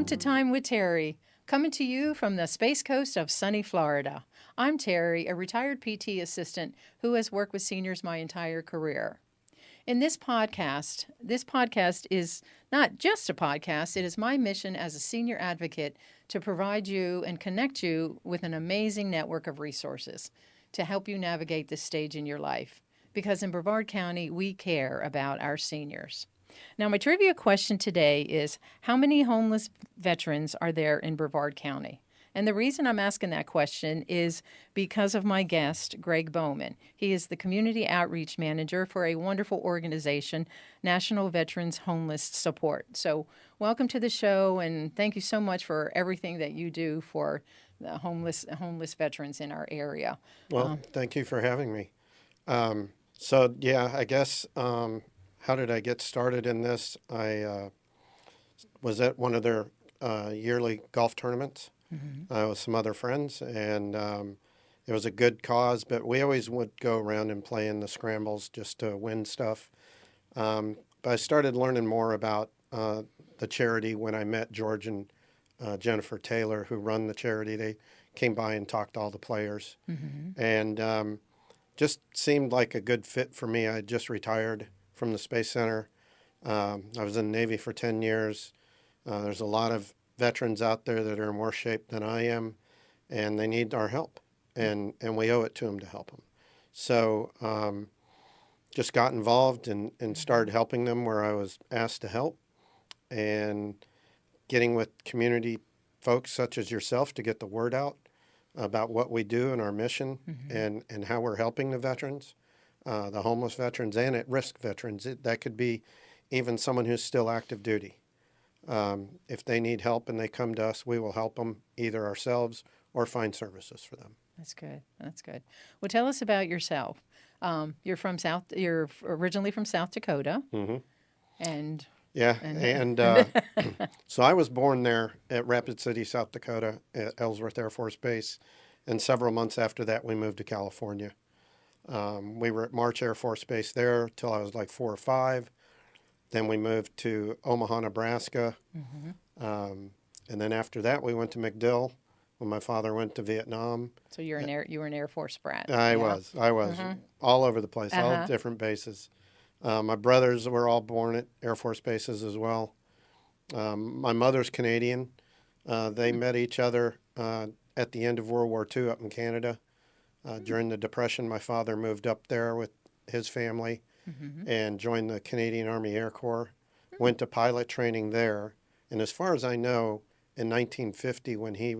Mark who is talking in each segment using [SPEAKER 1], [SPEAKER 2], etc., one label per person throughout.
[SPEAKER 1] to Time with Terri, coming to you from the Space Coast of sunny Florida. I'm Terri, a retired PT assistant who has worked with seniors my entire career. In this podcast is not just a podcast, it is my mission as a senior advocate to provide you and connect you with an amazing network of resources to help you navigate this stage in your life. Because in Brevard County, we care about our seniors. Now, my trivia question today is, how many homeless veterans are there in Brevard County? And the reason I'm asking that question is because of my guest, Greg Bowman. He is the Community Outreach Manager for a wonderful organization, National Veterans Homeless Support. So welcome to the show, and thank you so much for everything that you do for the homeless veterans in our area.
[SPEAKER 2] Well, thank you for having me. I guess how did I get started in this? I was at one of their yearly golf tournaments with some other friends, and it was a good cause, but we always would go around and play in the scrambles just to win stuff. But I started learning more about the charity when I met George and Jennifer Taylor, who run the charity. They came by and talked to all the players, and just seemed like a good fit for me. I had just retired from the Space Center. I was in the Navy for 10 years. There's a lot of veterans out there that are in worse shape than I am, and they need our help, and we owe it to them to help them. So just got involved and started helping them where I was asked to help, and getting with community folks such as yourself to get the word out about what we do and our mission and how we're helping the veterans, the homeless veterans and at-risk veterans. That could be even someone who's still active duty. If they need help and they come to us, we will help them either ourselves or find services for them.
[SPEAKER 1] That's good. That's good. Well, tell us about yourself. You're originally from South Dakota. And
[SPEAKER 2] so I was born there at Rapid City, South Dakota, at Ellsworth Air Force Base. And several months after that, we moved to California. We were at March Air Force Base there till I was like 4 or 5. Then we moved to Omaha, Nebraska. And then after that, we went to MacDill when my father went to Vietnam.
[SPEAKER 1] So you were an Air Force brat.
[SPEAKER 2] I was all over the place, all different bases. My brothers were all born at Air Force bases as well. My mother's Canadian. They met each other at the end of World War II up in Canada. During the Depression, my father moved up there with his family and joined the Canadian Army Air Corps, went to pilot training there. And as far as I know, in 1950, when he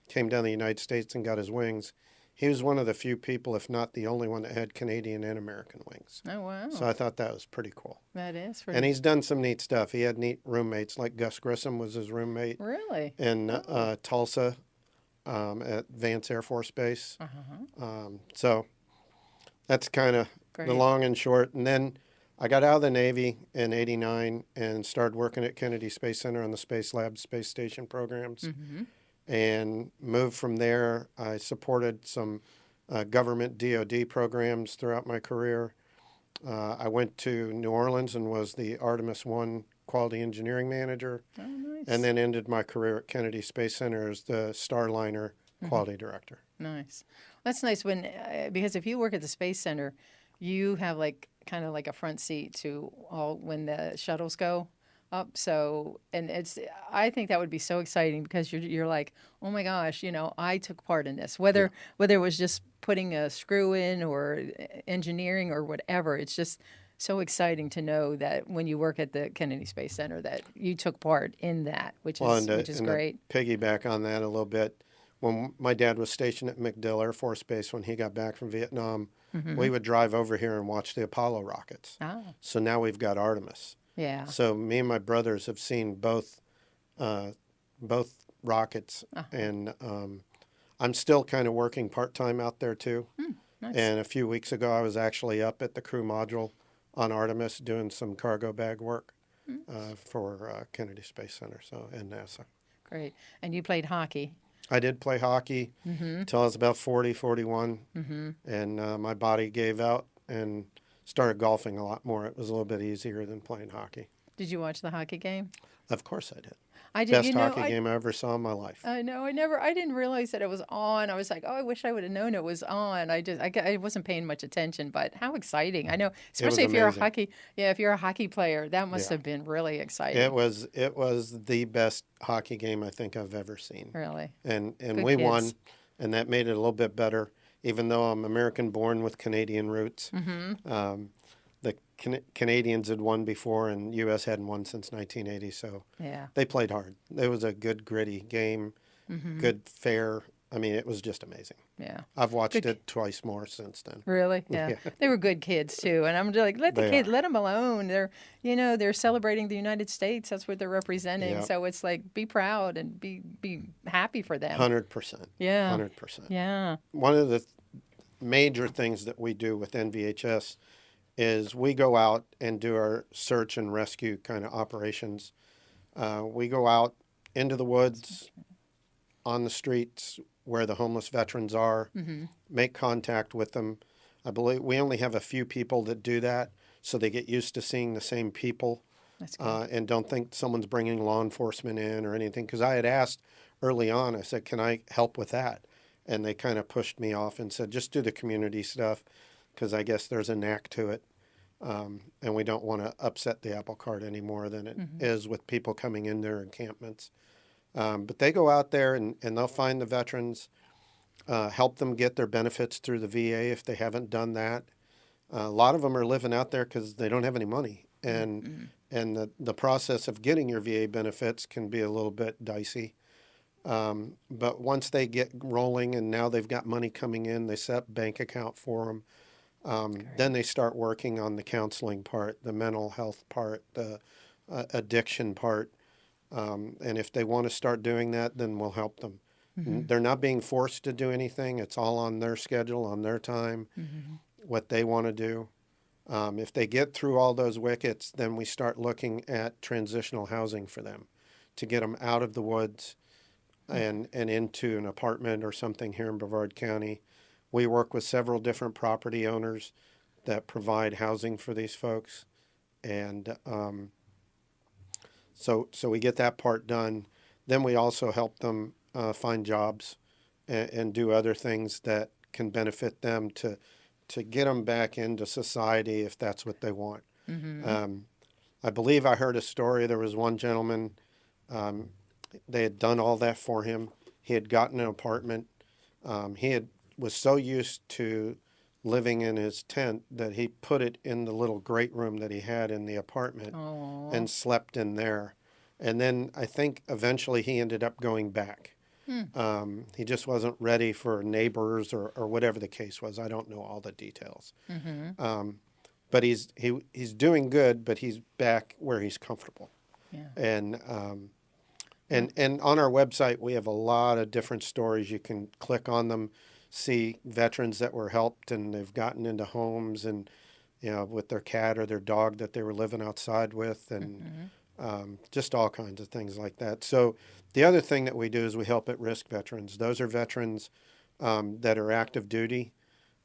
[SPEAKER 2] came down to the United States and got his wings, he was one of the few people, if not the only one, that had Canadian and American wings.
[SPEAKER 1] Oh, wow.
[SPEAKER 2] So I thought that was pretty cool.
[SPEAKER 1] That is.
[SPEAKER 2] And he's done some neat stuff. He had neat roommates, like Gus Grissom was his roommate.
[SPEAKER 1] Really?
[SPEAKER 2] In Tulsa at Vance Air Force Base. So that's kind of the long and short. And then I got out of the Navy in 89 and started working at Kennedy Space Center on the Space Lab space station programs. And moved from there. I supported some government DoD programs throughout my career. I went to New Orleans and was the Artemis I Quality Engineering Manager.
[SPEAKER 1] Oh, nice.
[SPEAKER 2] And then ended my career at Kennedy Space Center as the Starliner Quality Director.
[SPEAKER 1] Nice. That's nice because if you work at the Space Center, you have kind of like a front seat to when the shuttles go up. So, and I think that would be so exciting because you're like, oh my gosh, I took part in this, whether it was just putting a screw in or engineering or whatever. It's just so exciting to know that when you work at the Kennedy Space Center that you took part in that, which is great.
[SPEAKER 2] To piggyback on that a little bit, when my dad was stationed at MacDill Air Force Base when he got back from Vietnam, we would drive over here and watch the Apollo rockets. So now we've got Artemis.
[SPEAKER 1] Yeah.
[SPEAKER 2] So me and my brothers have seen both rockets, and I'm still kind of working part-time out there too.
[SPEAKER 1] Nice.
[SPEAKER 2] And a few weeks ago, I was actually up at the crew module on Artemis doing some cargo bag work for Kennedy Space Center and NASA.
[SPEAKER 1] Great. And you played hockey.
[SPEAKER 2] I did play hockey until I was about 40, 41, and my body gave out and started golfing a lot more. It was a little bit easier than playing hockey.
[SPEAKER 1] Did you watch the hockey game?
[SPEAKER 2] Of course I did.
[SPEAKER 1] I did.
[SPEAKER 2] Best hockey game I ever saw in my life.
[SPEAKER 1] I know. I didn't realize that it was on. I was like, oh, I wish I would have known it was on. I wasn't paying much attention, but how exciting. I know,
[SPEAKER 2] It was
[SPEAKER 1] especially if you're a
[SPEAKER 2] amazing.
[SPEAKER 1] if you're a hockey player, that must
[SPEAKER 2] Yeah.
[SPEAKER 1] have been really
[SPEAKER 2] It
[SPEAKER 1] exciting.
[SPEAKER 2] was the best hockey game I think I've ever seen.
[SPEAKER 1] Really.
[SPEAKER 2] And
[SPEAKER 1] Good
[SPEAKER 2] we
[SPEAKER 1] kids.
[SPEAKER 2] won, and that made it a little bit better, even though I'm American born with Canadian roots.
[SPEAKER 1] Mm-hmm.
[SPEAKER 2] The Canadians had won before, and U.S. hadn't won since 1980, so
[SPEAKER 1] Yeah.
[SPEAKER 2] they played hard. It was a good, gritty game,
[SPEAKER 1] Mm-hmm.
[SPEAKER 2] good, fair. I mean, it was just amazing.
[SPEAKER 1] Yeah.
[SPEAKER 2] I've watched
[SPEAKER 1] Good.
[SPEAKER 2] it twice more since then.
[SPEAKER 1] Really? Yeah.
[SPEAKER 2] Yeah,
[SPEAKER 1] They were good kids too. And I'm just like, let the
[SPEAKER 2] they
[SPEAKER 1] kid,
[SPEAKER 2] are.
[SPEAKER 1] let them alone. They're celebrating the United States. That's what they're representing.
[SPEAKER 2] Yeah,
[SPEAKER 1] So it's like, be proud and be happy for them.
[SPEAKER 2] 100%.
[SPEAKER 1] Yeah.
[SPEAKER 2] 100%.
[SPEAKER 1] Yeah.
[SPEAKER 2] One of the major things that we do with NVHS is we go out and do our search and rescue kind of operations. We go out into the woods, on the streets where the homeless veterans are,
[SPEAKER 1] Mm-hmm.
[SPEAKER 2] make contact with them. I believe we only have a few people that do that, so they get used to seeing the same people
[SPEAKER 1] That's good.
[SPEAKER 2] and don't think someone's bringing law enforcement in or anything. Because I had asked early on, I said, can I help with that? And they kind of pushed me off and said, just do the community stuff, because I guess there's a knack to it. And we don't want to upset the apple cart any more than it
[SPEAKER 1] Mm-hmm.
[SPEAKER 2] is with people coming in their encampments. But they go out there and they'll find the veterans, help them get their benefits through the VA if they haven't done that. A lot of them are living out there because they don't have any money,
[SPEAKER 1] Mm-hmm.
[SPEAKER 2] and the process of getting your VA benefits can be a little bit dicey. But once they get rolling and now they've got money coming in, they set up a bank account for them. Then they start working on the counseling part, the mental health part, the addiction part. And if they want to start doing that, then we'll help them.
[SPEAKER 1] Mm-hmm.
[SPEAKER 2] They're not being forced to do anything. It's all on their schedule, on their time,
[SPEAKER 1] Mm-hmm.
[SPEAKER 2] what they want to do. If they get through all those wickets, then we start looking at transitional housing for them to get them out of the woods and into an apartment or something here in Brevard County. We work with several different property owners that provide housing for these folks. And so we get that part done. Then we also help them find jobs and do other things that can benefit them to get them back into society if that's what they want.
[SPEAKER 1] Mm-hmm.
[SPEAKER 2] I believe I heard a story. There was one gentleman, they had done all that for him. He had gotten an apartment. Was so used to living in his tent that he put it in the little great room that he had in the apartment
[SPEAKER 1] Oh.
[SPEAKER 2] and slept in there. And then I think eventually he ended up going back. He just wasn't ready for neighbors or whatever the case was. I don't know all the details.
[SPEAKER 1] Mm-hmm.
[SPEAKER 2] But he's doing good, but he's back where he's comfortable.
[SPEAKER 1] Yeah.
[SPEAKER 2] And on our website, we have a lot of different stories. You can click on them, see veterans that were helped and they've gotten into homes and, with their cat or their dog that they were living outside with, and just all kinds of things like that. So the other thing that we do is we help at-risk veterans. Those are veterans that are active duty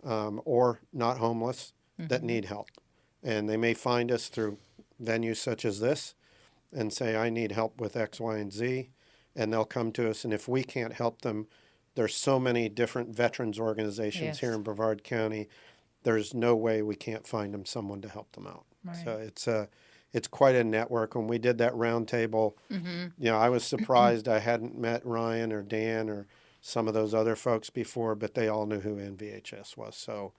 [SPEAKER 2] or not homeless that need help. And they may find us through venues such as this and say, I need help with X, Y, and Z. And they'll come to us. And if we can't help them, there's so many different veterans organizations here
[SPEAKER 1] Yes.
[SPEAKER 2] in Brevard County. There's no way we can't find them someone to help them out.
[SPEAKER 1] Right.
[SPEAKER 2] So it's quite a network. When we did that roundtable,
[SPEAKER 1] Mm-hmm.
[SPEAKER 2] I was surprised I hadn't met Ryan or Dan or some of those other folks before, but they all knew who NVHS was. So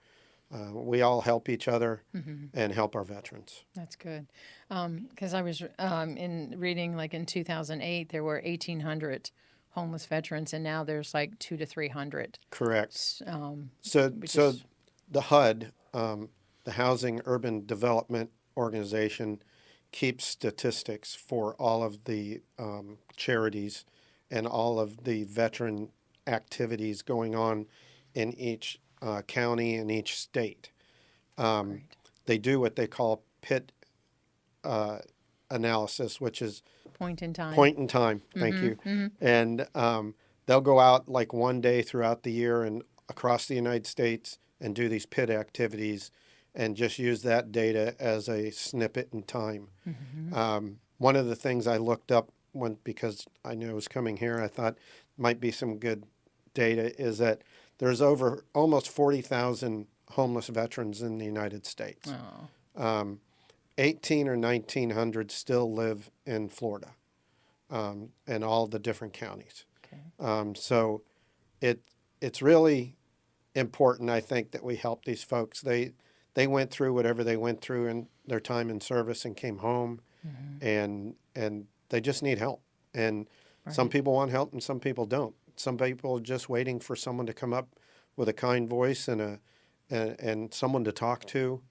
[SPEAKER 2] we all help each other and help our veterans.
[SPEAKER 1] That's good. Because I was in reading, like in 2008, there were 1,800 homeless veterans, and now there's like 200 to 300.
[SPEAKER 2] Correct.
[SPEAKER 1] Which
[SPEAKER 2] So
[SPEAKER 1] is
[SPEAKER 2] the HUD, the Housing Urban Development Organization, keeps statistics for all of the charities and all of the veteran activities going on in each county and each state.
[SPEAKER 1] great.
[SPEAKER 2] They do what they call PIT analysis, which is
[SPEAKER 1] Point in time.
[SPEAKER 2] point in time. Thank you. And they'll go out like one day throughout the year and across the United States and do these PIT activities and just use that data as a snippet in time. One of the things I looked up because I knew it was coming here, I thought might be some good data, is that there's over almost 40,000 homeless veterans in the United States.
[SPEAKER 1] Oh.
[SPEAKER 2] 18 or 1900 still live in Florida, and all the different counties.
[SPEAKER 1] Okay.
[SPEAKER 2] So it's really important, I think, that we help these folks. They went through whatever they went through in their time in service and came home, and they just need help. And some
[SPEAKER 1] Right.
[SPEAKER 2] people want help and some people don't. Some people are just waiting for someone to come up with a kind voice and someone to talk to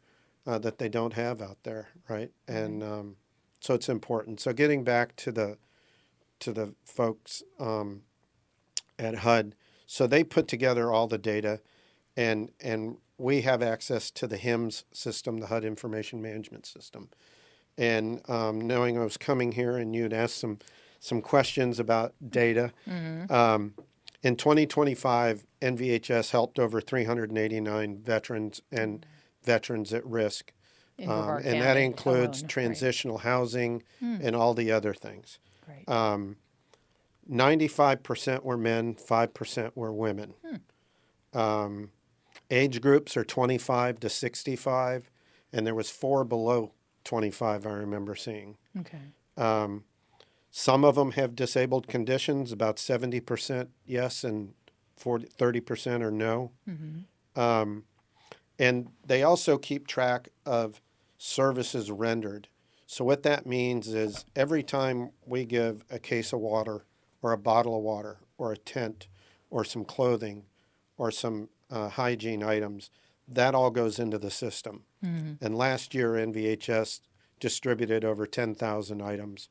[SPEAKER 2] that they don't have out there, right? And so it's important. So getting back to the folks at HUD, so they put together all the data, and we have access to the HIMS system, the HUD Information Management System. And knowing I was coming here and you'd asked some questions about data, in 2025, NVHS helped over 389 veterans and veterans at risk.
[SPEAKER 1] In Brevard
[SPEAKER 2] And that
[SPEAKER 1] County
[SPEAKER 2] includes
[SPEAKER 1] alone, right.
[SPEAKER 2] transitional housing and all the other things.
[SPEAKER 1] Great.
[SPEAKER 2] 95% were men, 5% were women. Age groups are 25 to 65, and there was 4 below 25 I remember seeing.
[SPEAKER 1] Okay.
[SPEAKER 2] Some of them have disabled conditions, about 70% yes and 30% are no. And they also keep track of services rendered. So what that means is every time we give a case of water or a bottle of water or a tent or some clothing or some hygiene items, that all goes into the system. And last year, NVHS distributed over 10,000 items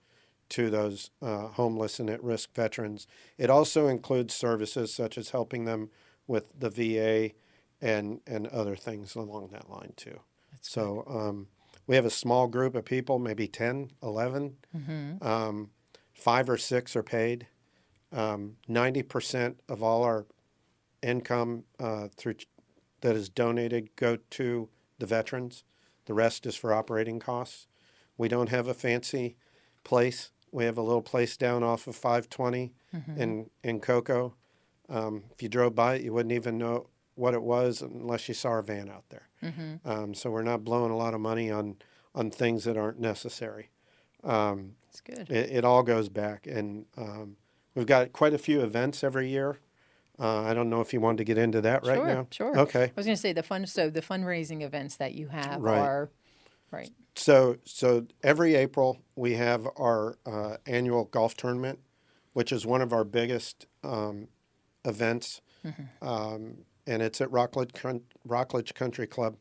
[SPEAKER 2] to those homeless and at-risk veterans. It also includes services such as helping them with the VA and other things along that line too. So we have a small group of people, maybe 10, 11. 5 or 6 are paid. 90% of all our income that is donated go to the veterans. The rest is for operating costs. We don't have a fancy place. We have a little place down off of 520 in Cocoa. If you drove by it, you wouldn't even know what it was unless you saw our van out there. So we're not blowing a lot of money on things that aren't necessary.
[SPEAKER 1] That's good.
[SPEAKER 2] It all goes back, and we've got quite a few events every year. I don't know if you wanted to get into that right now.
[SPEAKER 1] Sure.
[SPEAKER 2] Okay.
[SPEAKER 1] I was going to say the fundraising events that you have
[SPEAKER 2] Right.
[SPEAKER 1] are right.
[SPEAKER 2] So every April we have our annual golf tournament, which is one of our biggest events, and it's at Rockledge Country Club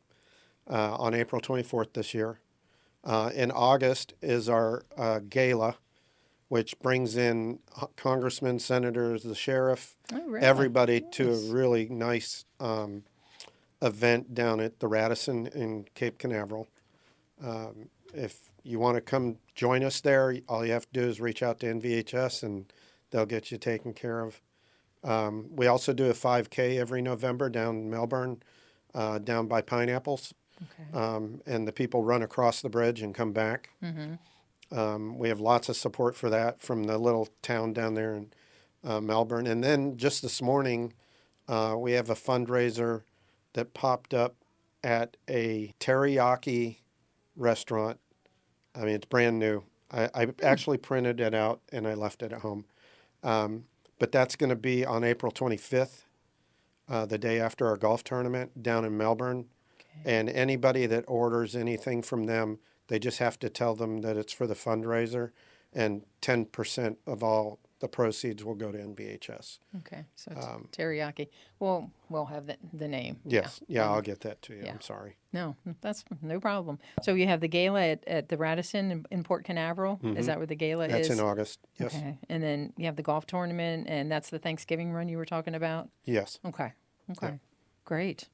[SPEAKER 2] on April 24th this year. In August is our gala, which brings in congressmen, senators, the sheriff, everybody to a really nice event down at the Radisson in Cape Canaveral. If you want to come join us there, all you have to do is reach out to NVHS and they'll get you taken care of. We also do a 5K every November down in Melbourne, down by Pineapples.
[SPEAKER 1] Okay.
[SPEAKER 2] And the people run across the bridge and come back. We have lots of support for that from the little town down there in Melbourne. And then just this morning, we have a fundraiser that popped up at a teriyaki restaurant. I mean, it's brand new. I actually printed it out and I left it at home. But that's going to be on April 25th, the day after our golf tournament down in Melbourne. Okay. And anybody that orders anything from them, they just have to tell them that it's for the fundraiser, and 10% of all the proceeds will go to NVHS.
[SPEAKER 1] Okay, so it's teriyaki. We'll have the name.
[SPEAKER 2] Yes, yeah, I'll get that to you. I'm sorry.
[SPEAKER 1] No, that's no problem. So you have the gala at the Radisson in Port Canaveral. Is that where the gala is?
[SPEAKER 2] That's in August. Yes.
[SPEAKER 1] Okay, and then you have the golf tournament, and that's the Thanksgiving run you were talking about.
[SPEAKER 2] Yes.
[SPEAKER 1] Okay.
[SPEAKER 2] Yeah.
[SPEAKER 1] Great.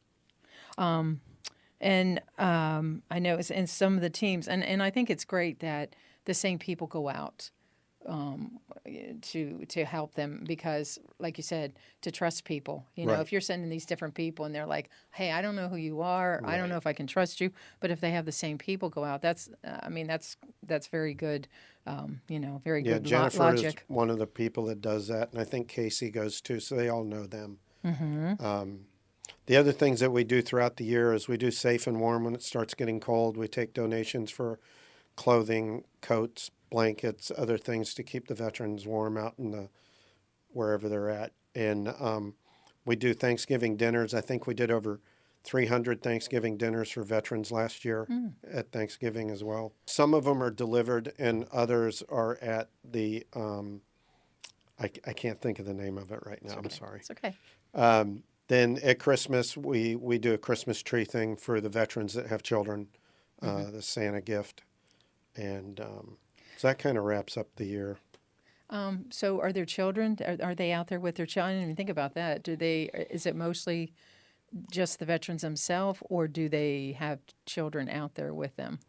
[SPEAKER 1] And I know, and some of the teams, and I think it's great that the same people go out to help them, because like you said, to trust people.
[SPEAKER 2] Right.
[SPEAKER 1] If you're sending these different people and they're like, hey, I don't know who you are, I don't
[SPEAKER 2] Right.
[SPEAKER 1] know if I can trust you, but if they have the same people go out, that's that's very good, very
[SPEAKER 2] Yeah,
[SPEAKER 1] good
[SPEAKER 2] Jennifer is
[SPEAKER 1] logic.
[SPEAKER 2] one of the people that does that, and I think Casey goes too, so they all know them. The other things that we do throughout the year is we do Safe and Warm when it starts getting cold. We take donations for clothing, coats, blankets, other things to keep the veterans warm out in the wherever they're at. And we do Thanksgiving dinners. I think we did over 300 Thanksgiving dinners for veterans last year at Thanksgiving as well. Some of them are delivered, and others are at the I can't think of the name of it right now. I'm sorry.
[SPEAKER 1] It's okay.
[SPEAKER 2] Then at Christmas, we do a Christmas tree thing for the veterans that have children, the Santa gift. And so that kind of wraps up the year.
[SPEAKER 1] So are there children? Are they out there with their children? I didn't even think about that. Is it mostly just the veterans themselves, or do they have children out there with them?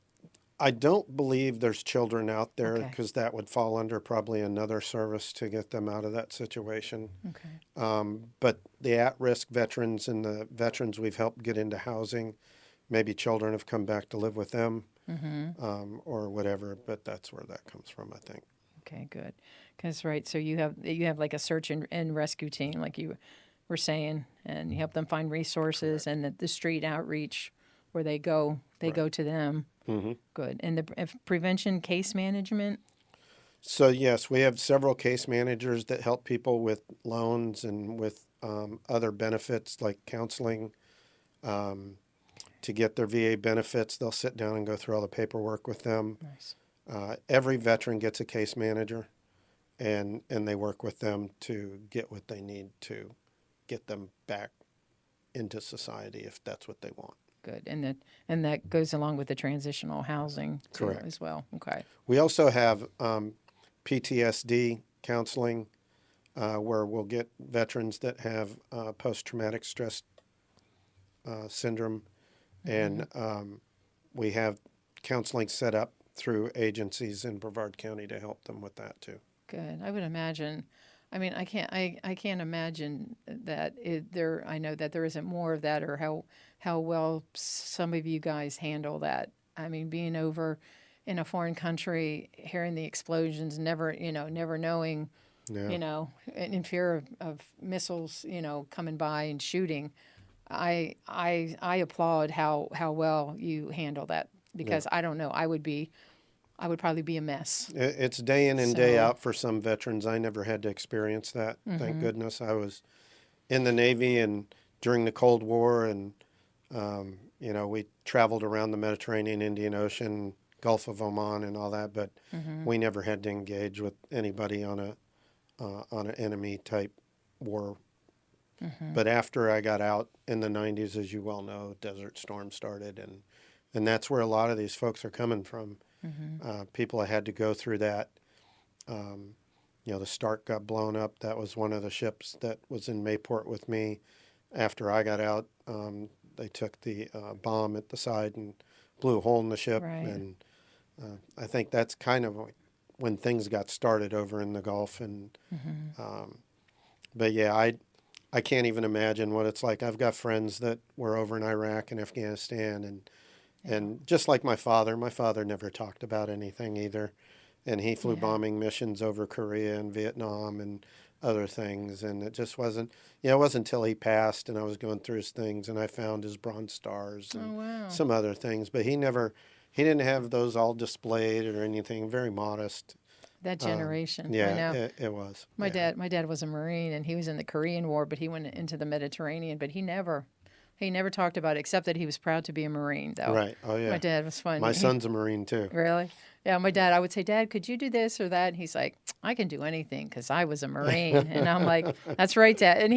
[SPEAKER 2] I don't believe there's children out there,
[SPEAKER 1] Okay.
[SPEAKER 2] because that would fall under probably another service to get them out of that situation.
[SPEAKER 1] Okay.
[SPEAKER 2] But the at-risk veterans and the veterans we've helped get into housing, maybe children have come back to live with them, or whatever. But that's where that comes from, I think.
[SPEAKER 1] Okay, good. Because right, so you have like a search and rescue team, like you were saying, and you help them find resources.
[SPEAKER 2] Correct.
[SPEAKER 1] And the street outreach where they go to them.
[SPEAKER 2] Mm-hmm.
[SPEAKER 1] Good. And the prevention case management.
[SPEAKER 2] So yes, we have several case managers that help people with loans and with other benefits like counseling. To get their VA benefits, they'll sit down and go through all the paperwork with them.
[SPEAKER 1] Nice.
[SPEAKER 2] Every veteran gets a case manager, and they work with them to get what they need to get them back into society if that's what they want.
[SPEAKER 1] Good. And that goes along with the transitional housing too,
[SPEAKER 2] Correct.
[SPEAKER 1] as well. Okay.
[SPEAKER 2] We also have PTSD counseling, where we'll get veterans that have post-traumatic stress syndrome, and we have counseling set up through agencies in Brevard County to help them with that too.
[SPEAKER 1] Good. I would imagine. I mean, I can't imagine that there. I know that there isn't more of that, or how well some of you guys handle that. I mean, being over in a foreign country, hearing the explosions, never knowing,
[SPEAKER 2] Yeah.
[SPEAKER 1] in fear of missiles, coming by and shooting. I applaud how well you handle that, because I don't know, I would probably be a mess.
[SPEAKER 2] It's day in and day
[SPEAKER 1] So,
[SPEAKER 2] out for some veterans. I never had to experience that. Thank goodness. I was in the Navy and during the Cold War, and we traveled around the Mediterranean, Indian Ocean, Gulf of Oman, and all that. But we never had to engage with anybody on an enemy type war. But after I got out in the 90s, as you well know, Desert Storm started, and that's where a lot of these folks are coming from. People had to go through that. The Stark got blown up. That was one of the ships that was in Mayport with me. After I got out, they took the bomb at the side and blew a hole in the ship.
[SPEAKER 1] right.
[SPEAKER 2] And I think that's kind of when things got started over in the Gulf. And but yeah, I can't even imagine what it's like. I've got friends that were over in Iraq and Afghanistan, and just like my father never talked about anything either. And he flew bombing missions over Korea and Vietnam and other things. And it just wasn't, it wasn't until he passed and I was going through his things and I found his Bronze Stars and
[SPEAKER 1] Oh, wow.
[SPEAKER 2] some other things. But he didn't have those all displayed or anything, very modest.
[SPEAKER 1] That generation.
[SPEAKER 2] Yeah,
[SPEAKER 1] I know.
[SPEAKER 2] it was.
[SPEAKER 1] My
[SPEAKER 2] Yeah.
[SPEAKER 1] dad was a Marine, and he was in the Korean War, but he went into the Mediterranean, but he never talked about it, except that he was proud to be a Marine, though.
[SPEAKER 2] Right. Oh, yeah.
[SPEAKER 1] My dad was funny.
[SPEAKER 2] My son's a Marine, too.
[SPEAKER 1] Really? Yeah, my dad, I would say, Dad, could you do this or that? And he's like, I can do anything because I was a Marine. And I'm like, that's right, Dad. And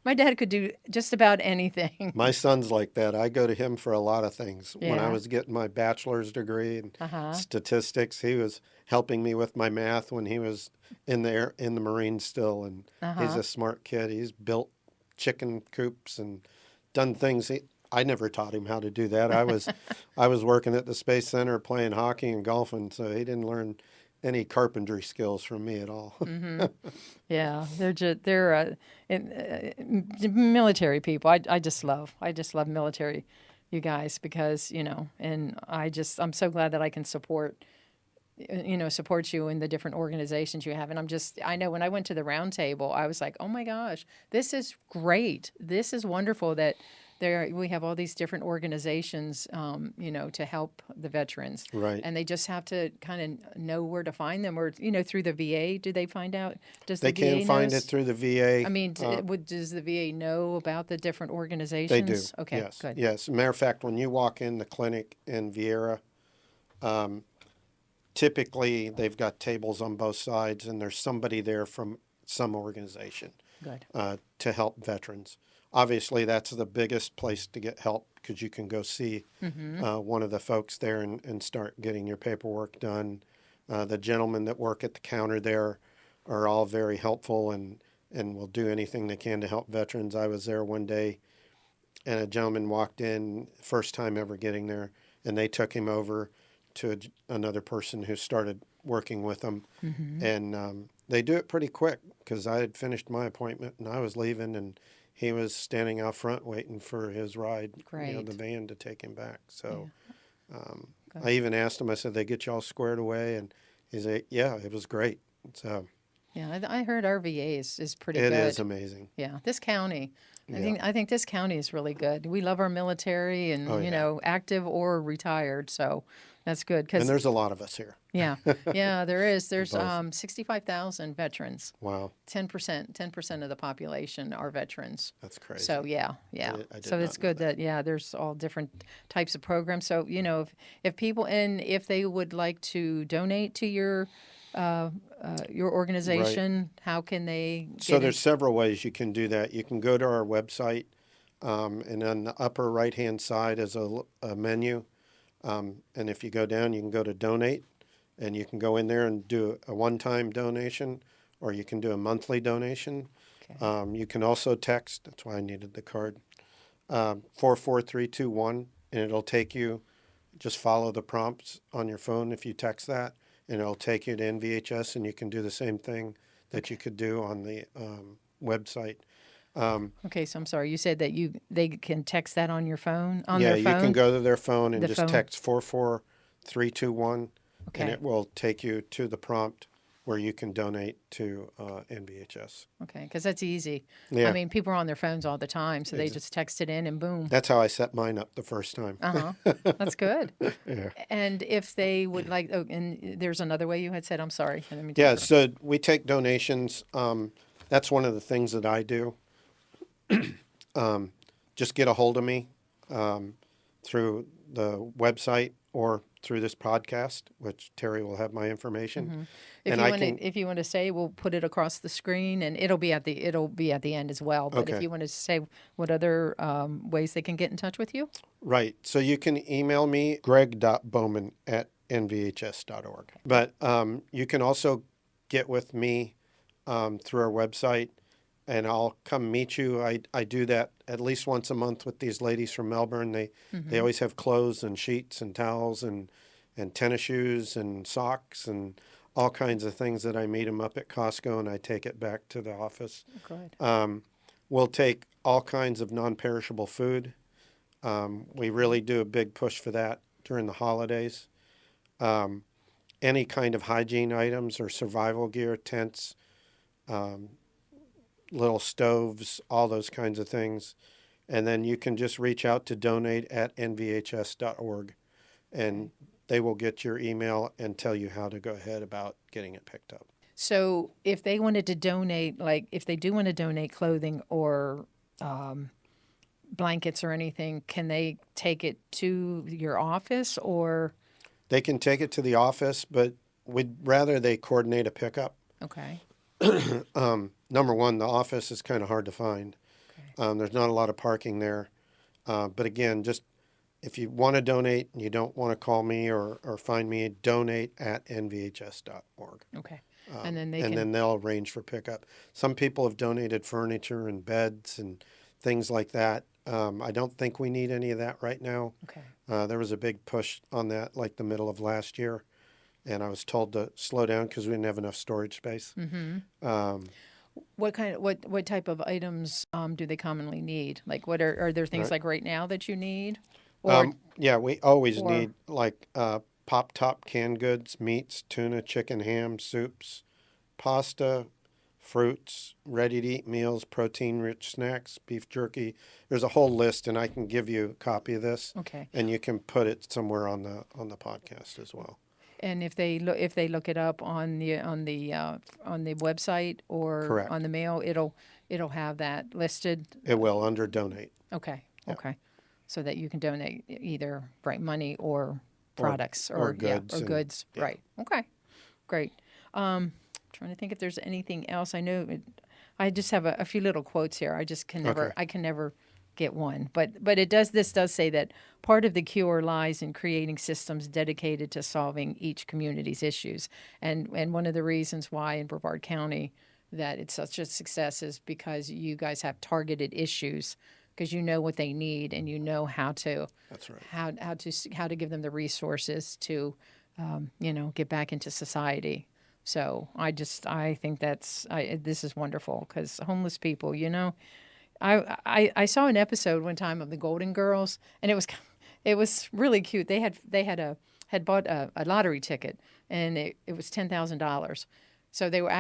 [SPEAKER 1] my dad could do just about anything.
[SPEAKER 2] My son's like that. I go to him for a lot of things. When I
[SPEAKER 1] Yeah.
[SPEAKER 2] was getting my bachelor's degree in
[SPEAKER 1] Uh-huh.
[SPEAKER 2] statistics, he was helping me with my math when he was in the Marines still. And he's
[SPEAKER 1] Uh-huh.
[SPEAKER 2] a smart kid. He's built chicken coops and done things. I never taught him how to do that. I was working at the Space Center playing hockey and golfing, so he didn't learn any carpentry skills from me at all.
[SPEAKER 1] Yeah, military people. I just love military, you guys, because and I'm so glad that I can support support you in the different organizations you have. And I know when I went to the round table, I was like, oh my gosh, this is great. This is wonderful that we have all these different organizations, to help the veterans.
[SPEAKER 2] Right.
[SPEAKER 1] And they just have to kind of know where to find them, or, through the VA, do they find out? Does
[SPEAKER 2] They
[SPEAKER 1] the VA
[SPEAKER 2] can find it
[SPEAKER 1] knows?
[SPEAKER 2] through the VA.
[SPEAKER 1] I mean, does the VA know about the different
[SPEAKER 2] They do.
[SPEAKER 1] organizations? Okay,
[SPEAKER 2] Yes.
[SPEAKER 1] good.
[SPEAKER 2] Yes. Matter of fact, when you walk in the clinic in Vieira, typically they've got tables on both sides, and there's somebody there from some organization
[SPEAKER 1] Good.
[SPEAKER 2] to help veterans. Obviously, that's the biggest place to get help because you can go see one of the folks there and start getting your paperwork done. The gentlemen that work at the counter there are all very helpful and will do anything they can to help veterans. I was there one day, and a gentleman walked in, first time ever getting there, and they took him over to another person who started working with them. And they do it pretty quick because I had finished my appointment and I was leaving, and he was standing out front waiting for his ride,
[SPEAKER 1] Great.
[SPEAKER 2] the van to take him back. So
[SPEAKER 1] Good.
[SPEAKER 2] I even asked him, I said, they get you all squared away? And he said, yeah, it was great. So
[SPEAKER 1] Yeah, I heard our VA is pretty
[SPEAKER 2] it
[SPEAKER 1] good.
[SPEAKER 2] is amazing.
[SPEAKER 1] Yeah, this county.
[SPEAKER 2] Yeah.
[SPEAKER 1] I think this county is really good. We love our military and
[SPEAKER 2] Oh, yeah.
[SPEAKER 1] active or retired, so that's good.
[SPEAKER 2] And
[SPEAKER 1] Because
[SPEAKER 2] there's a lot of us here.
[SPEAKER 1] yeah, there is. There's
[SPEAKER 2] Both.
[SPEAKER 1] 65,000 veterans.
[SPEAKER 2] Wow,
[SPEAKER 1] 10% of the population are veterans.
[SPEAKER 2] that's crazy.
[SPEAKER 1] So yeah.
[SPEAKER 2] I did
[SPEAKER 1] So
[SPEAKER 2] not
[SPEAKER 1] it's
[SPEAKER 2] know
[SPEAKER 1] good that there's all different types of programs. So if people if they would like to donate to your organization, how can they get
[SPEAKER 2] So
[SPEAKER 1] in?
[SPEAKER 2] there's several ways you can do that. You can go to our website, and on the upper right-hand side is a menu. And if you go down, you can go to donate, and you can go in there and do a one-time donation, or you can do a monthly donation.
[SPEAKER 1] Okay.
[SPEAKER 2] You can also text. That's why I needed the card. 44321, and it'll take you. Just follow the prompts on your phone if you text that, and it'll take you to NVHS, and you can do the same thing that you could do on the website.
[SPEAKER 1] Okay, so I'm sorry. You said that they can text that on your phone, on
[SPEAKER 2] Yeah,
[SPEAKER 1] their
[SPEAKER 2] you
[SPEAKER 1] phone?
[SPEAKER 2] can go to their phone and
[SPEAKER 1] The
[SPEAKER 2] just
[SPEAKER 1] phone.
[SPEAKER 2] text 44321,
[SPEAKER 1] Okay.
[SPEAKER 2] and it will take you to the prompt where you can donate to NVHS.
[SPEAKER 1] Okay, because that's easy.
[SPEAKER 2] Yeah.
[SPEAKER 1] I mean, people are on their phones all the time, so they
[SPEAKER 2] Ex-
[SPEAKER 1] just text it in and boom.
[SPEAKER 2] That's how I set mine up the first time.
[SPEAKER 1] That's good.
[SPEAKER 2] Yeah.
[SPEAKER 1] And if they would like, and there's another way you had said, I'm sorry. I didn't mean to
[SPEAKER 2] Yeah,
[SPEAKER 1] interrupt.
[SPEAKER 2] so we take donations. That's one of the things that I do. Just get a hold of me through the website or through this podcast, which Terry will have my information.
[SPEAKER 1] If
[SPEAKER 2] And
[SPEAKER 1] you
[SPEAKER 2] I
[SPEAKER 1] want
[SPEAKER 2] can,
[SPEAKER 1] to, if you want to say, we'll put it across the screen, and it'll be at the end as well. But if
[SPEAKER 2] Okay.
[SPEAKER 1] you want to say what other ways they can get in touch with you,
[SPEAKER 2] right. So you can email me, greg.bowman@nvhs.org. But you can also get with me through our website, and I'll come meet you. I do that at least once a month with these ladies from Melbourne. They always have clothes and sheets and towels and tennis shoes and socks and all kinds of things that I meet them up at Costco, and I take it back to the office.
[SPEAKER 1] good.
[SPEAKER 2] We'll take all kinds of non-perishable food. We really do a big push for that during the holidays. Any kind of hygiene items or survival gear, tents, little stoves, all those kinds of things. And then you can just reach out to donate@nvhs.org, and they will get your email and tell you how to go ahead about getting it picked up.
[SPEAKER 1] So if they wanted to donate, like if they do want to donate clothing or blankets or anything, can they take it to your office or?
[SPEAKER 2] They can take it to the office, but we'd rather they coordinate a pickup.
[SPEAKER 1] Okay.
[SPEAKER 2] Number one, the office is kind of hard to find.
[SPEAKER 1] Okay.
[SPEAKER 2] There's not a lot of parking there. But again, just if you want to donate and you don't want to call me or find me, donate@nvhs.org.
[SPEAKER 1] Okay. And then they
[SPEAKER 2] and
[SPEAKER 1] can.
[SPEAKER 2] then they'll arrange for pickup. Some people have donated furniture and beds and things like that. I don't think we need any of that right now.
[SPEAKER 1] Okay.
[SPEAKER 2] There was a big push on that like the middle of last year. and I was told to slow down because we didn't have enough storage space. Um,
[SPEAKER 1] What type of items do they commonly need? Like, what are there things
[SPEAKER 2] right.
[SPEAKER 1] like right now that you need, or
[SPEAKER 2] Yeah, we always
[SPEAKER 1] or
[SPEAKER 2] need like pop top canned goods, meats, tuna, chicken, ham, soups, pasta, fruits, ready to eat meals, protein rich snacks, beef jerky. There's a whole list, and I can give you a copy of this,
[SPEAKER 1] okay?
[SPEAKER 2] and you can put it somewhere on the podcast as well.
[SPEAKER 1] And if they look it up on the website or on
[SPEAKER 2] Correct.
[SPEAKER 1] the mail, it'll have that listed.
[SPEAKER 2] It will under donate.
[SPEAKER 1] Okay,
[SPEAKER 2] Yeah.
[SPEAKER 1] okay, so that you can donate either right money or
[SPEAKER 2] Or
[SPEAKER 1] products
[SPEAKER 2] or
[SPEAKER 1] or yeah
[SPEAKER 2] goods
[SPEAKER 1] or
[SPEAKER 2] and
[SPEAKER 1] goods.
[SPEAKER 2] yeah.
[SPEAKER 1] Right. Okay. Great. Trying to think if there's anything else. I know I just have a few little quotes here.
[SPEAKER 2] Okay.
[SPEAKER 1] I can never get one. But this does say that part of the cure lies in creating systems dedicated to solving each community's issues. And one of the reasons why in Brevard County that it's such a success is because you guys have targeted issues because you know what they need and you know
[SPEAKER 2] That's right.
[SPEAKER 1] how to give them the resources to get back into society. So I think this is wonderful because homeless people, I saw an episode one time of the Golden Girls, and it was really cute. Had bought a lottery ticket, and it was $10,000. So they were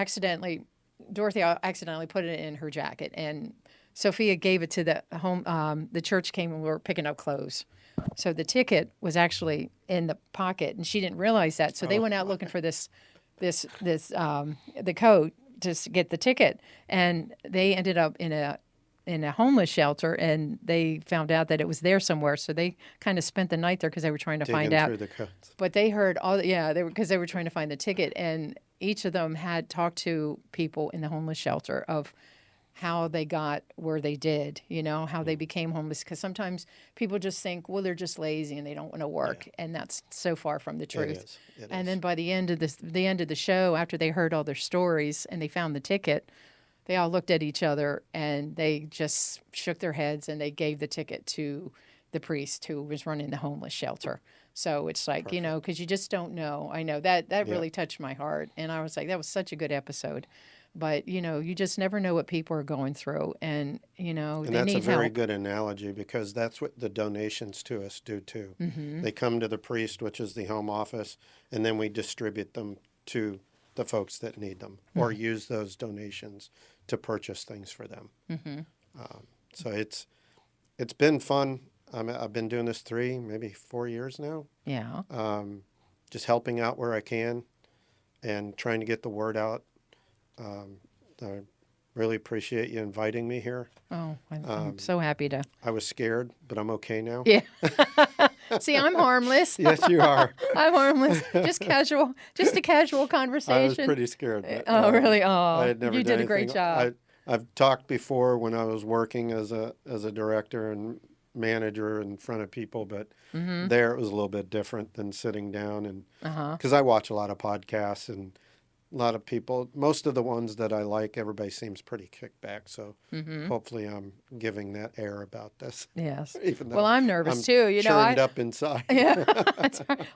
[SPEAKER 1] Dorothy accidentally put it in her jacket, and Sophia gave it to the church came and we were picking up clothes. So the ticket was actually in the pocket, and she didn't realize that. So they
[SPEAKER 2] Oh,
[SPEAKER 1] went out looking for the coat to get the ticket, and they ended up in a homeless shelter, and they found out that it was there somewhere. So they kind of spent the night there because they were trying to find
[SPEAKER 2] digging
[SPEAKER 1] out.
[SPEAKER 2] through the codes.
[SPEAKER 1] But they heard they were because they were trying to find the ticket, and each of them had talked to people in the homeless shelter of how they got where they did, how they became homeless. Because sometimes people just think, well, they're just lazy and they don't want to work, and that's so far from the
[SPEAKER 2] It
[SPEAKER 1] truth.
[SPEAKER 2] is. It
[SPEAKER 1] And
[SPEAKER 2] is.
[SPEAKER 1] then by the end of the show, after they heard all their stories and they found the ticket, they all looked at each other and they just shook their heads and they gave the ticket to the priest who was running the homeless shelter. So it's like,
[SPEAKER 2] Perfect.
[SPEAKER 1] because you just don't know. I know that
[SPEAKER 2] Yeah.
[SPEAKER 1] really touched my heart. And I was like, that was such a good episode. But, you just never know what people are going through. And,
[SPEAKER 2] And
[SPEAKER 1] they
[SPEAKER 2] that's a
[SPEAKER 1] need
[SPEAKER 2] very
[SPEAKER 1] help.
[SPEAKER 2] good analogy because that's what the donations to us do too.
[SPEAKER 1] Mm-hmm.
[SPEAKER 2] They come to the priest, which is the home office, and then we distribute them to the folks that need them or use those donations to purchase things for them.
[SPEAKER 1] Mm-hmm.
[SPEAKER 2] So it's been fun. I've been doing this maybe 4 years now,
[SPEAKER 1] Yeah.
[SPEAKER 2] just helping out where I can and trying to get the word out. I really appreciate you inviting me here.
[SPEAKER 1] Oh, I'm so happy to.
[SPEAKER 2] I was scared, but I'm okay now.
[SPEAKER 1] Yeah. See, I'm harmless.
[SPEAKER 2] Yes, you are.
[SPEAKER 1] I'm harmless. Just a casual
[SPEAKER 2] I was
[SPEAKER 1] conversation.
[SPEAKER 2] pretty scared, but
[SPEAKER 1] Oh, really?
[SPEAKER 2] I
[SPEAKER 1] Oh,
[SPEAKER 2] had never
[SPEAKER 1] you
[SPEAKER 2] done
[SPEAKER 1] did a great
[SPEAKER 2] anything.
[SPEAKER 1] job.
[SPEAKER 2] I've talked before when I was working as a director and manager in front of people, but
[SPEAKER 1] Mm-hmm.
[SPEAKER 2] there it was a little bit different than sitting down and
[SPEAKER 1] Uh-huh.
[SPEAKER 2] because I watch a lot of podcasts and a lot of people, most of the ones that I like, everybody seems pretty kicked back. So
[SPEAKER 1] Mm-hmm.
[SPEAKER 2] hopefully I'm giving that air about this,
[SPEAKER 1] Yes.
[SPEAKER 2] even
[SPEAKER 1] Well,
[SPEAKER 2] though
[SPEAKER 1] I'm nervous
[SPEAKER 2] I'm
[SPEAKER 1] too.
[SPEAKER 2] churned up inside.
[SPEAKER 1] Yeah,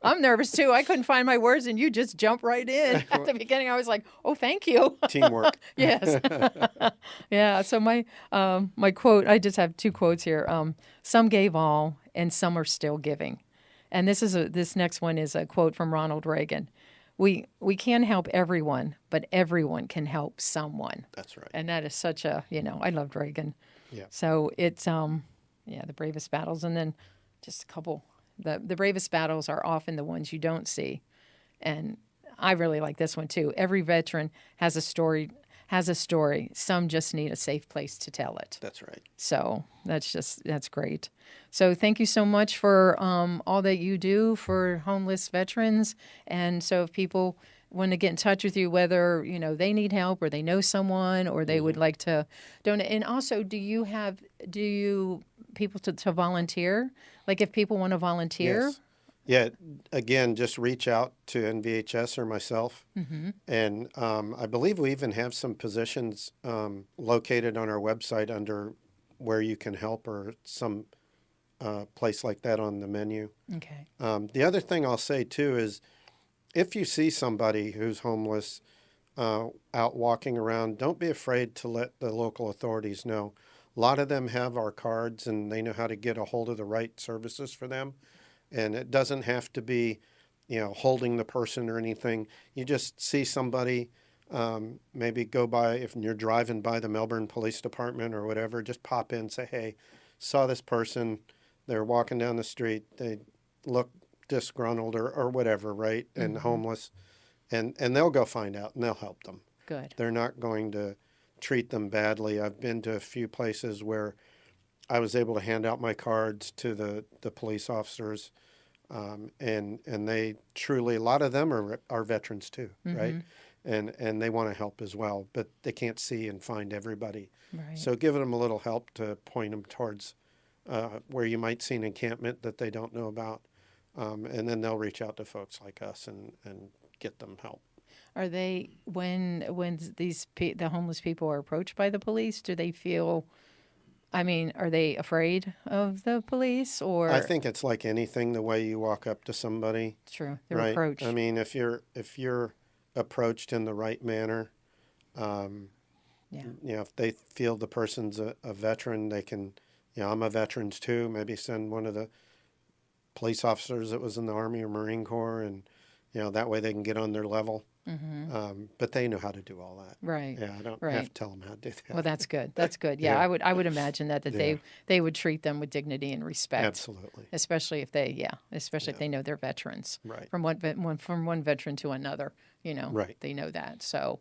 [SPEAKER 1] I'm nervous too. I couldn't find my words, and you just jump right in at the beginning. I was like, "Oh, thank you."
[SPEAKER 2] Teamwork.
[SPEAKER 1] Yes. Yeah. So my quote. I just have two quotes here. Some gave all, and some are still giving. And this next one is a quote from Ronald Reagan. We can't help everyone, but everyone can help someone.
[SPEAKER 2] That's right.
[SPEAKER 1] And that is such a I loved Reagan.
[SPEAKER 2] Yeah.
[SPEAKER 1] So it's the bravest battles, and then just a couple. The bravest battles are often the ones you don't see, and I really like this one too. Every veteran has a story. Some just need a safe place to tell it.
[SPEAKER 2] That's right.
[SPEAKER 1] So that's great. So thank you so much for all that you do for homeless veterans. And so if people want to get in touch with you, whether they need help or they know someone or they would like to donate, and also do you people to volunteer? Like if people want to volunteer?
[SPEAKER 2] Yes. Yeah. Again, just reach out to NVHS or myself.
[SPEAKER 1] Mm-hmm.
[SPEAKER 2] And I believe we even have some positions located on our website under where you can help or some place like that on the menu.
[SPEAKER 1] Okay.
[SPEAKER 2] The other thing I'll say too is if you see somebody who's homeless out walking around, don't be afraid to let the local authorities know. A lot of them have our cards and they know how to get a hold of the right services for them. And it doesn't have to be, holding the person or anything. You just see somebody, maybe go by, if you're driving by the Melbourne Police Department or whatever, just pop in, say, hey, saw this person. They're walking down the street. They look disgruntled or whatever, right? And homeless. And they'll go find out and they'll help them.
[SPEAKER 1] Good.
[SPEAKER 2] They're not going to treat them badly. I've been to a few places where I was able to hand out my cards to the police officers, and they truly, a lot of them are veterans too, right? And they want to help as well, but they can't see and find everybody.
[SPEAKER 1] Right.
[SPEAKER 2] So giving them a little help to point them towards where you might see an encampment that they don't know about, and then they'll reach out to folks like us and get them help.
[SPEAKER 1] Are they, when the homeless people are approached by the police, do they feel, are they afraid of the police, or?
[SPEAKER 2] I think it's like anything, the way you walk up to somebody.
[SPEAKER 1] True, their
[SPEAKER 2] right?
[SPEAKER 1] approach.
[SPEAKER 2] If you're approached in the right manner, if they feel the person's a veteran, they can, I'm a veteran too, maybe send one of the police officers that was in the Army or Marine Corps, and that way they can get on their level. But they know how to do all that.
[SPEAKER 1] Right.
[SPEAKER 2] Yeah, I don't
[SPEAKER 1] right.
[SPEAKER 2] have to tell them how to do that.
[SPEAKER 1] Well, that's good. That's good. Yeah,
[SPEAKER 2] Yeah.
[SPEAKER 1] I would imagine that
[SPEAKER 2] Yeah.
[SPEAKER 1] they would treat them with dignity and respect.
[SPEAKER 2] Absolutely.
[SPEAKER 1] Especially if if they know they're veterans.
[SPEAKER 2] Right.
[SPEAKER 1] From one veteran to another,
[SPEAKER 2] Right.
[SPEAKER 1] they know that. So,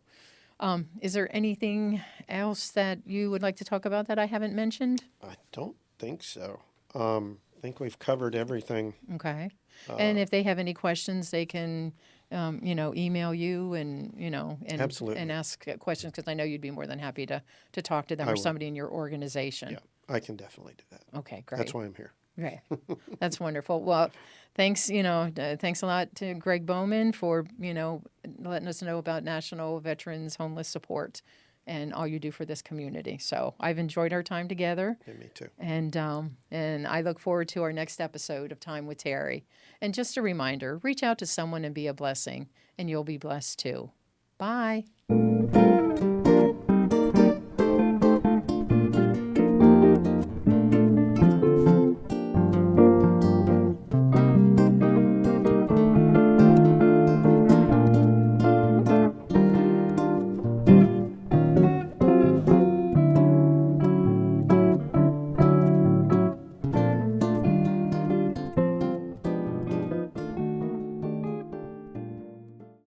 [SPEAKER 1] is there anything else that you would like to talk about that I haven't mentioned?
[SPEAKER 2] I don't think so. I think we've covered everything.
[SPEAKER 1] Okay. And if they have any questions, they can, email you and
[SPEAKER 2] Absolutely.
[SPEAKER 1] and ask questions, because I know you'd be more than happy to talk to them,
[SPEAKER 2] I
[SPEAKER 1] or
[SPEAKER 2] would.
[SPEAKER 1] somebody in your organization.
[SPEAKER 2] Yeah, I can definitely do that.
[SPEAKER 1] Okay, great.
[SPEAKER 2] That's why I'm here.
[SPEAKER 1] Right. That's wonderful. Well, thanks, thanks a lot to Greg Bowman for, letting us know about National Veterans Homeless Support and all you do for this community. So I've enjoyed our time together.
[SPEAKER 2] Yeah, me too.
[SPEAKER 1] And I look forward to our next episode of Time with Terri. And just a reminder, reach out to someone and be a blessing, and you'll be blessed too. Bye.